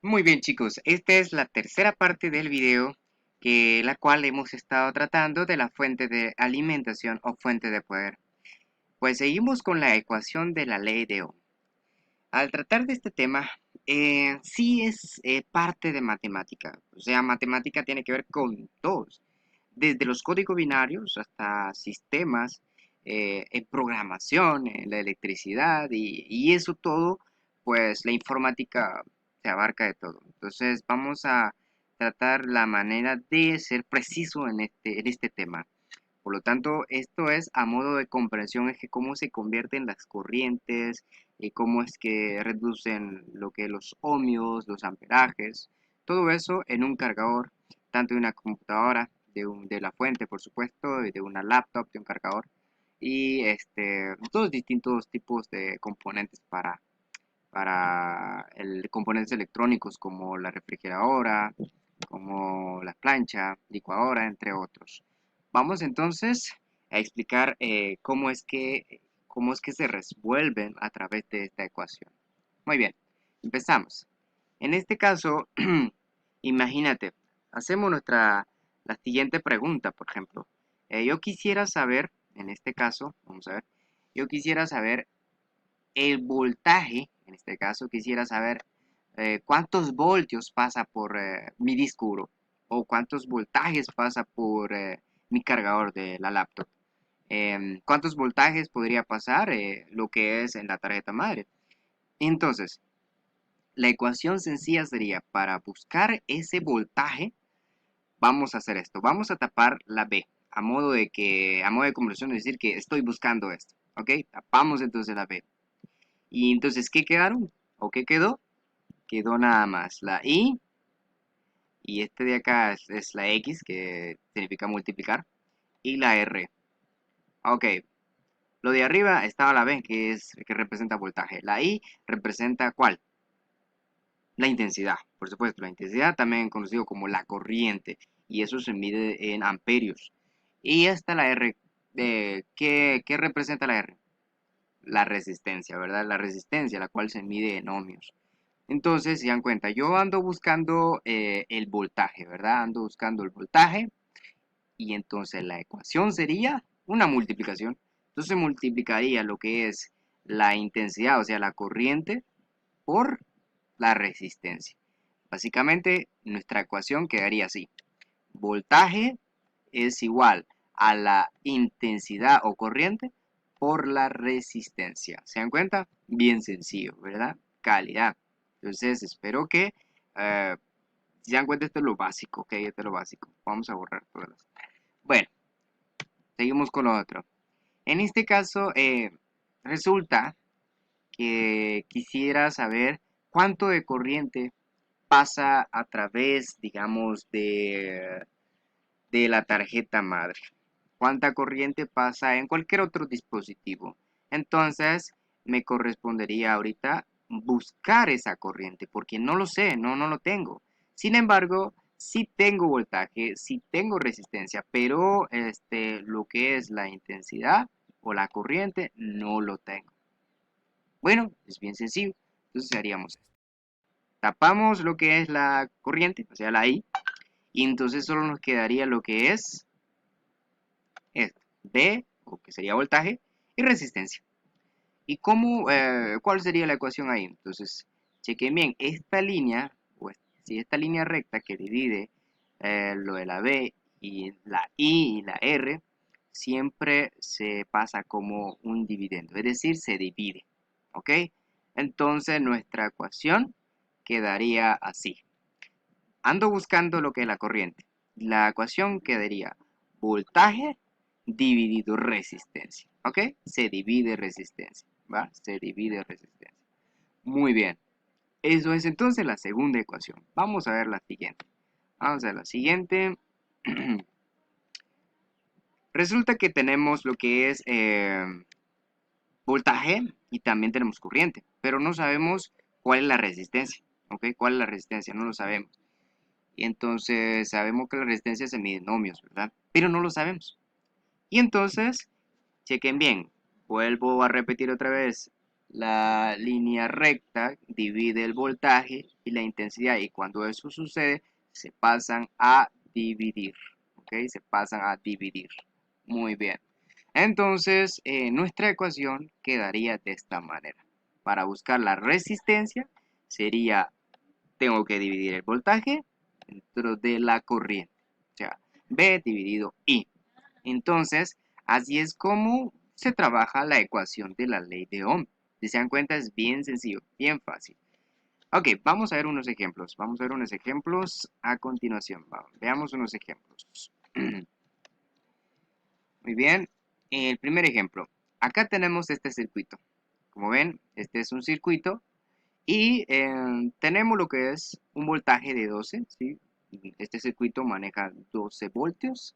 Muy bien, chicos, esta es la tercera parte del video la cual hemos estado tratando de la fuente de alimentación o fuente de poder. Pues seguimos con la ecuación de la ley de Ohm. Al tratar de este tema, sí es parte de matemática. O sea, matemática tiene que ver con todos, desde los códigos binarios hasta sistemas, en programación, en la electricidad y eso todo, pues la informática se abarca de todo. Entonces vamos a tratar la manera de ser preciso en este tema. Por lo tanto, esto es a modo de comprensión, es que cómo se convierten las corrientes, cómo es que reducen lo que los ohmios, los amperajes, todo eso en un cargador, tanto de una computadora, de la fuente, por supuesto, y de una laptop, de un cargador, y todos distintos tipos de componentes para componentes electrónicos como la refrigeradora, como la plancha, licuadora, entre otros. Vamos entonces a explicar cómo es que se resuelven a través de esta ecuación. Muy bien, empezamos. En este caso, imagínate, hacemos la siguiente pregunta, por ejemplo. Yo quisiera saber, en este caso, vamos a ver, yo quisiera saber el voltaje, en este caso quisiera saber cuántos voltios pasa por mi disco duro o cuántos voltajes pasa por mi cargador de la laptop. Cuántos voltajes podría pasar lo que es en la tarjeta madre. Entonces, la ecuación sencilla sería, para buscar ese voltaje, vamos a hacer esto. Vamos a tapar la B, a modo de conversión, es decir, que estoy buscando esto. ¿Ok? Tapamos entonces la B. Y entonces, ¿qué quedaron? ¿O qué quedó? Quedó nada más la I, y este de acá es la X, que significa multiplicar, y la R. Ok, lo de arriba estaba la B, que representa voltaje. La I representa ¿cuál? La intensidad, por supuesto, la intensidad también conocido como la corriente, y eso se mide en amperios. Y esta la R, ¿qué representa la R? La resistencia, ¿verdad? La resistencia, la cual se mide en ohmios. Entonces, si dan cuenta, yo ando buscando el voltaje, ¿verdad? Ando buscando el voltaje y entonces la ecuación sería una multiplicación. Entonces multiplicaría lo que es la intensidad, o sea, la corriente, por la resistencia. Básicamente, nuestra ecuación quedaría así. Voltaje es igual a la intensidad o corriente por la resistencia. ¿Se dan cuenta? Bien sencillo, ¿verdad? Calidad. Entonces, espero que si se dan cuenta, esto es lo básico, ¿ok? Esto es lo básico. Vamos a borrar todo esto. Bueno, seguimos con lo otro. En este caso, resulta que quisiera saber cuánto de corriente pasa a través, digamos, de la tarjeta madre. Cuánta corriente pasa en cualquier otro dispositivo. Entonces, me correspondería ahorita buscar esa corriente, porque no lo sé, no lo tengo. Sin embargo, sí tengo voltaje, sí tengo resistencia, pero lo que es la intensidad o la corriente no lo tengo. Bueno, es bien sencillo. Entonces haríamos esto. Tapamos lo que es la corriente, o sea, la I, y entonces solo nos quedaría lo que es esto, V, o que sería voltaje, y resistencia. ¿Y cuál sería la ecuación ahí? Entonces, chequen bien, esta línea, pues, si esta línea recta que divide lo de la B y la I y la R, siempre se pasa como un dividendo, es decir, se divide, ¿ok? Entonces, nuestra ecuación quedaría así. Ando buscando lo que es la corriente. La ecuación quedaría voltaje dividido resistencia. ¿Ok? Se divide resistencia. ¿Va? Se divide resistencia. Muy bien. Eso es entonces la segunda ecuación. Vamos a ver la siguiente. Vamos a ver la siguiente. Resulta que tenemos lo que es voltaje y también tenemos corriente, pero no sabemos cuál es la resistencia. ¿Ok? ¿Cuál es la resistencia? No lo sabemos. Y entonces sabemos que la resistencia se mide en ohmios, ¿verdad? Pero no lo sabemos. Y entonces, chequen bien, vuelvo a repetir otra vez la línea recta divide el voltaje y la intensidad, y cuando eso sucede se pasan a dividir, ¿ok? Se pasan a dividir. Muy bien. Entonces, nuestra ecuación quedaría de esta manera. Para buscar la resistencia sería, tengo que dividir el voltaje dentro de la corriente, o sea, V dividido I. Entonces, así es como se trabaja la ecuación de la ley de Ohm. Si se dan cuenta, es bien sencillo, bien fácil. Ok, vamos a ver unos ejemplos. Vamos a ver unos ejemplos a continuación. Veamos unos ejemplos. Muy bien. El primer ejemplo. Acá tenemos este circuito. Como ven, este es un circuito y tenemos lo que es un voltaje de 12, ¿sí? Este circuito maneja 12 voltios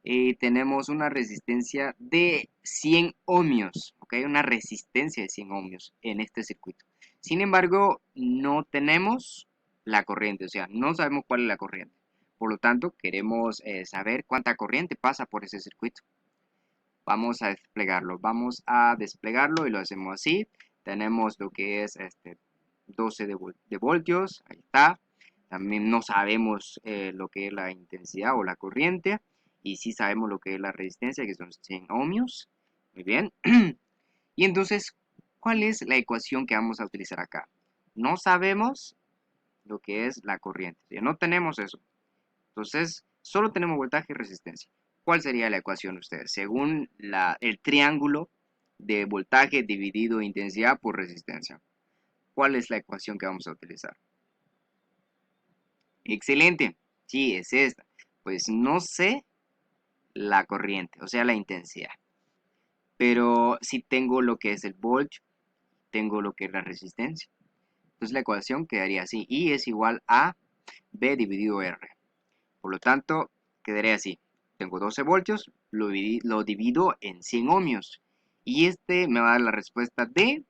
y tenemos una resistencia de 100 ohmios, ¿ok? Una resistencia de 100 ohmios en este circuito. Sin embargo, no tenemos la corriente, o sea, no sabemos cuál es la corriente. Por lo tanto, queremos saber cuánta corriente pasa por ese circuito. Vamos a desplegarlo y lo hacemos así. Tenemos lo que es 12 de voltios, ahí está. También no sabemos lo que es la intensidad o la corriente. Y sí sabemos lo que es la resistencia, que son 100 ohmios. Muy bien. Y entonces, ¿cuál es la ecuación que vamos a utilizar acá? No sabemos lo que es la corriente. No tenemos eso. Entonces, solo tenemos voltaje y resistencia. ¿Cuál sería la ecuación de ustedes? Según el triángulo de voltaje dividido intensidad por resistencia. ¿Cuál es la ecuación que vamos a utilizar? Excelente. Sí, es esta. Pues no sé la corriente, o sea, la intensidad. Pero sí tengo lo que es el voltio, tengo lo que es la resistencia. Entonces la ecuación quedaría así. I es igual a B dividido R. Por lo tanto, quedaría así. Tengo 12 voltios, lo divido en 100 ohmios. Y este me va a dar la respuesta de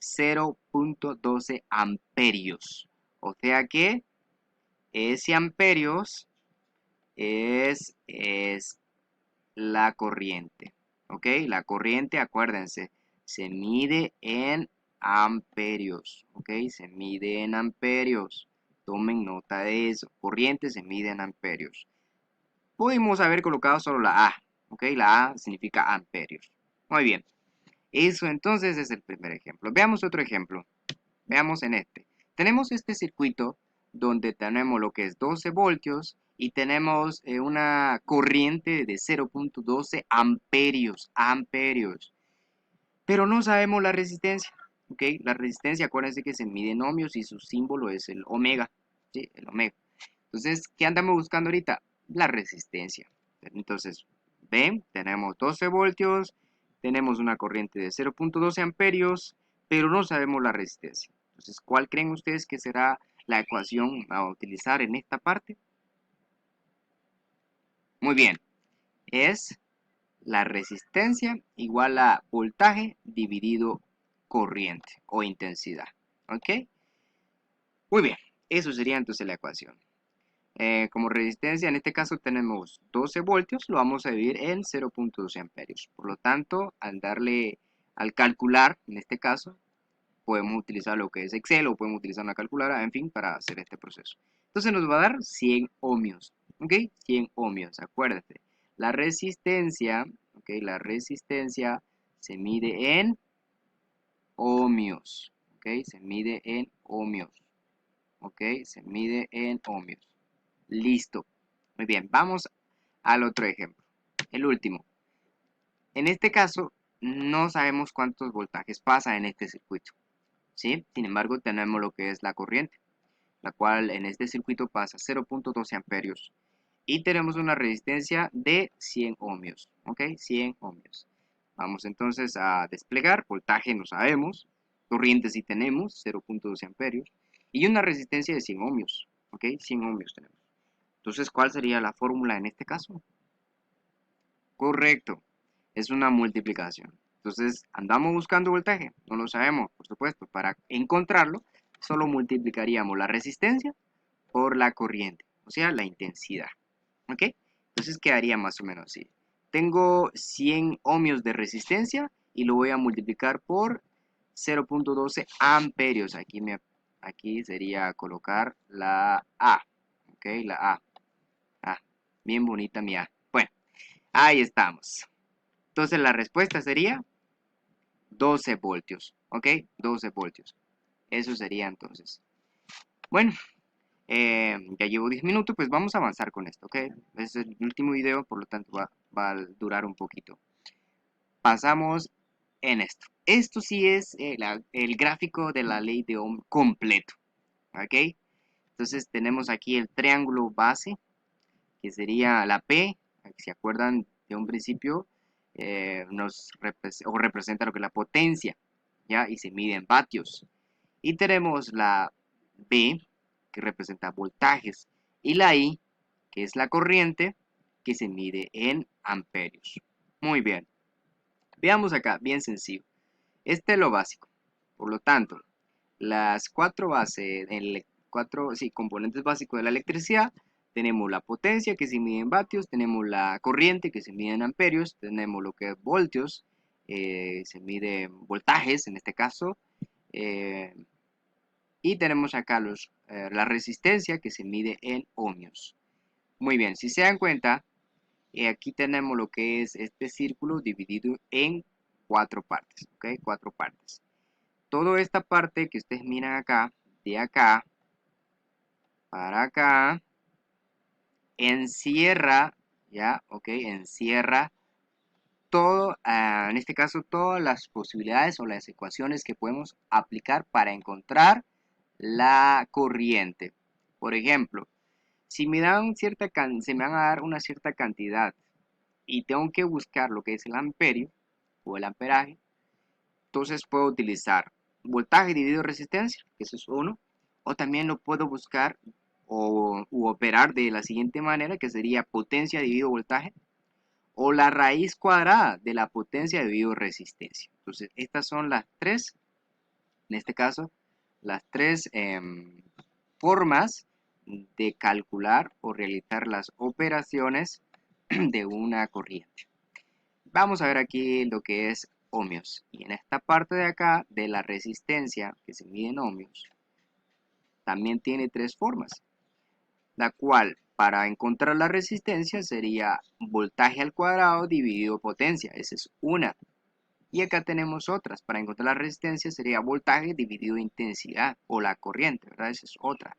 0.12 amperios. O sea que ese amperios es la corriente. ¿Ok? La corriente, acuérdense, se mide en amperios. ¿Ok? Se mide en amperios. Tomen nota de eso. Corriente se mide en amperios. Pudimos haber colocado solo la A. ¿Ok? La A significa amperios. Muy bien. Eso entonces es el primer ejemplo. Veamos otro ejemplo. Veamos en este. Tenemos este circuito donde tenemos lo que es 12 voltios y tenemos una corriente de 0.12 amperios. Amperios. Pero no sabemos la resistencia. ¿Ok? La resistencia, acuérdense que se mide en ohmios y su símbolo es el omega. ¿Sí? El omega. Entonces, ¿qué andamos buscando ahorita? La resistencia. Entonces, ven, tenemos 12 voltios, tenemos una corriente de 0.12 amperios, pero no sabemos la resistencia. Entonces, ¿cuál creen ustedes que será la ecuación a utilizar en esta parte? Muy bien, es la resistencia igual a voltaje dividido corriente o intensidad. ¿Ok? Muy bien, eso sería entonces la ecuación. Como resistencia, en este caso tenemos 12 voltios, lo vamos a dividir en 0.12 amperios. Por lo tanto, al calcular, en este caso, podemos utilizar lo que es Excel o podemos utilizar una calculadora, en fin, para hacer este proceso. Entonces nos va a dar 100 ohmios, ¿ok? 100 ohmios, acuérdate. La resistencia, ¿ok? La resistencia se mide en ohmios, ¿ok? Se mide en ohmios, ¿ok? Se mide en ohmios. Listo. Muy bien, vamos al otro ejemplo. El último. En este caso, no sabemos cuántos voltajes pasa en este circuito. ¿Sí? Sin embargo, tenemos lo que es la corriente, la cual en este circuito pasa 0.12 amperios. Y tenemos una resistencia de 100 ohmios. ¿Ok? 100 ohmios. Vamos entonces a desplegar. Voltaje no sabemos. Corriente sí tenemos, 0.12 amperios. Y una resistencia de 100 ohmios. ¿Ok? 100 ohmios tenemos. Entonces, ¿cuál sería la fórmula en este caso? Correcto, es una multiplicación. Entonces, andamos buscando voltaje, no lo sabemos, por supuesto. Para encontrarlo, solo multiplicaríamos la resistencia por la corriente, o sea, la intensidad. ¿Ok? Entonces quedaría más o menos así. Tengo 100 ohmios de resistencia y lo voy a multiplicar por 0.12 amperios. Aquí sería colocar la A. Ok, la A. Ah, bien bonita mi A. Bueno, ahí estamos. Entonces la respuesta sería 12 voltios. Ok, 12 voltios. Eso sería entonces. Bueno, ya llevo 10 minutos, pues vamos a avanzar con esto, ¿ok? Es el último video, por lo tanto va a durar un poquito. Pasamos en esto. Esto sí es el gráfico de la ley de Ohm completo, ¿ok? Entonces tenemos aquí el triángulo base, que sería la P, si se acuerdan de un principio, representa lo que es la potencia, ¿ya? Y se mide en vatios. Y tenemos la B, que representa voltajes, y la I, que es la corriente, que se mide en amperios. Muy bien. Veamos acá, bien sencillo. Este es lo básico. Por lo tanto, las componentes básicos de la electricidad, tenemos la potencia que se mide en vatios, tenemos la corriente que se mide en amperios, tenemos lo que es voltios, se mide en voltajes en este caso, eh, y tenemos acá la resistencia que se mide en ohmios. Muy bien, si se dan cuenta, aquí tenemos lo que es este círculo dividido en 4 partes, ¿ok? 4 partes. Toda esta parte que ustedes miran acá, de acá para acá, encierra, ¿ya? ¿Ok? Encierra todo, en este caso, todas las posibilidades o las ecuaciones que podemos aplicar para encontrar la corriente. Por ejemplo, si me dan se me van a dar una cierta cantidad y tengo que buscar lo que es el amperio o el amperaje, entonces puedo utilizar voltaje dividido resistencia, que eso es uno, o también lo puedo buscar u operar de la siguiente manera, que sería potencia dividido voltaje, o la raíz cuadrada de la potencia dividido resistencia. Entonces, estas son las tres, en este caso, las tres formas de calcular o realizar las operaciones de una corriente. Vamos a ver aquí lo que es ohmios. Y en esta parte de acá de la resistencia que se mide en ohmios, también tiene tres formas. La cual para encontrar la resistencia sería voltaje al cuadrado dividido potencia. Esa es una. Y acá tenemos otras. Para encontrar la resistencia sería voltaje dividido intensidad o la corriente, ¿verdad? Esa es otra.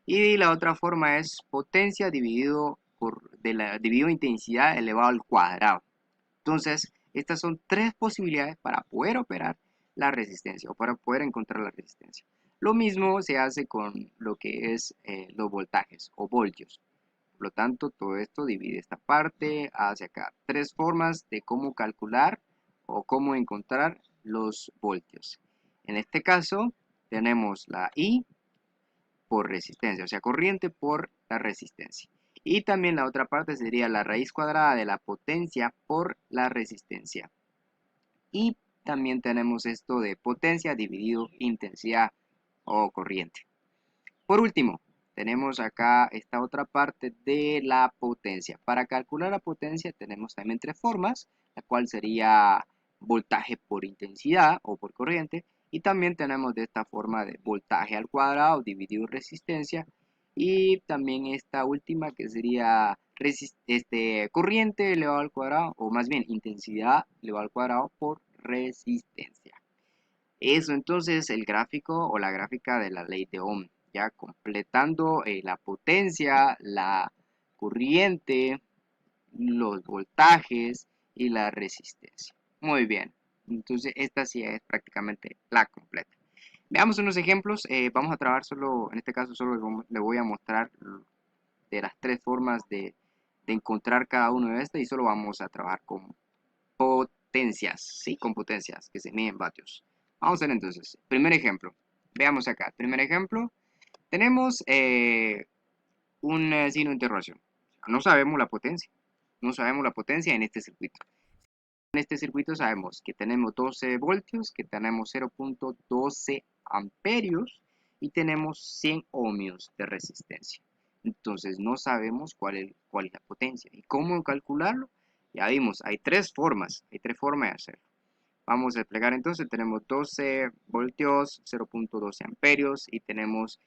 Y la otra forma es potencia dividido intensidad elevado al cuadrado. Entonces, estas son tres posibilidades para poder operar la resistencia o para poder encontrar la resistencia. Lo mismo se hace con lo que es los voltajes o voltios. Por lo tanto, todo esto divide esta parte hacia acá. Tres formas de cómo calcular o cómo encontrar los voltios. En este caso, tenemos la I por resistencia, o sea, corriente por la resistencia. Y también la otra parte sería la raíz cuadrada de la potencia por la resistencia. Y también tenemos esto de potencia dividido intensidad o corriente. Por último, tenemos acá esta otra parte de la potencia. Para calcular la potencia tenemos también tres formas, la cual sería voltaje por intensidad o por corriente. Y también tenemos de esta forma de voltaje al cuadrado dividido resistencia. Y también esta última que sería corriente elevado al cuadrado, o más bien intensidad elevado al cuadrado por resistencia. Eso entonces el gráfico o la gráfica de la ley de Ohm, ya completando la potencia, la corriente, los voltajes y la resistencia. Muy bien, entonces esta sí es prácticamente la completa. Veamos unos ejemplos, vamos a trabajar solo, en este caso solo le voy a mostrar de las tres formas de encontrar cada uno de estas y solo vamos a trabajar con potencias, ¿sí? Con potencias que se miden en vatios. Vamos a ver entonces, primer ejemplo. Veamos acá, primer ejemplo. Tenemos un signo de interrogación. No sabemos la potencia. No sabemos la potencia en este circuito. En este circuito sabemos que tenemos 12 voltios, que tenemos 0.12 amperios y tenemos 100 ohmios de resistencia. Entonces no sabemos cuál es la potencia. ¿Y cómo calcularlo? Ya vimos, hay tres formas de hacerlo. Vamos a desplegar entonces, tenemos 12 voltios, 0.12 amperios y tenemos